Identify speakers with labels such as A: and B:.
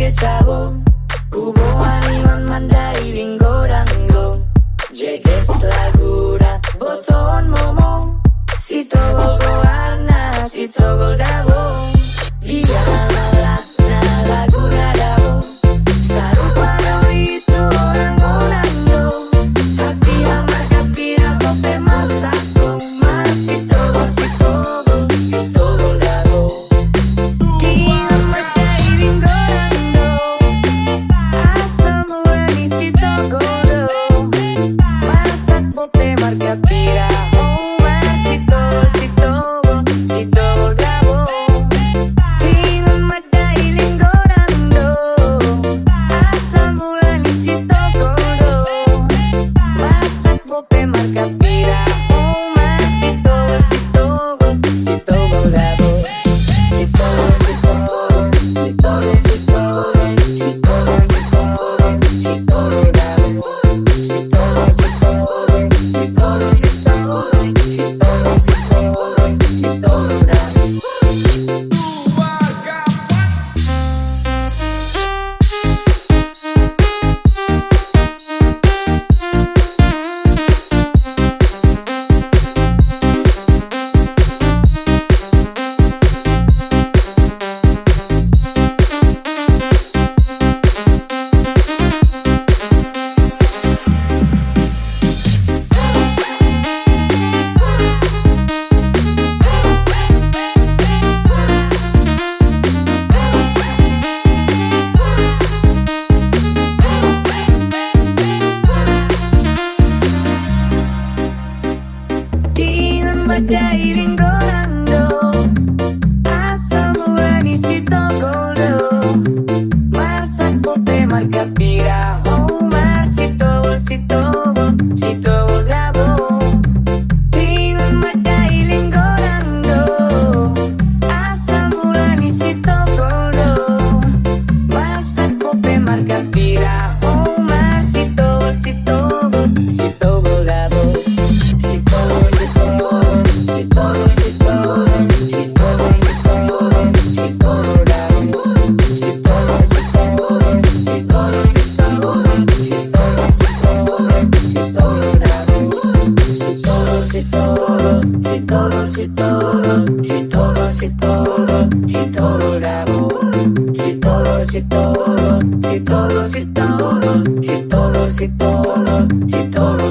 A: ge sabo kuboan ingon mandai linggo danggo jeges laguna boton momo sitogol goarna sitogol dabo dia malakna laguna dabo sarupano itu orang-orang do hati hamar kapira kope masako mas sitogol sitogol sitogol dabo dia mandai linggo danggo asam lani sitogol do masak kope marga pira oh mas sitogol sitogol sitogol dabo ingon mandai linggo danggo asam lani sitogol do masak kope marga pira oh mas sitogol sitogol sitogol dabo sitogol sitogol sitogol sitogol sitogol sitogol sitogol dabo sitogol sitogol sitogol sitogol sitogol sitogol sitogol dabo Ingon mandai linggo danggo asam lani sitogol do masak kope marga pira oh mas sitogol sitogol sitogol dabo ingon mandai linggo danggo asam lani sitogol do masak kope marga pira oh mas sitogol sitogol sitogol dabo sitogol sitogol sitogol sitogol sitogol sitogol sitogol dabo sitogol sitogol sitogol sitogol sitogol sitogol sitogol dabo sitogol sitogol sitogol sitogol sitogol sitogol sitogol dabo sitogol sitogol sitogol sitogol sitogol sitogol sitogol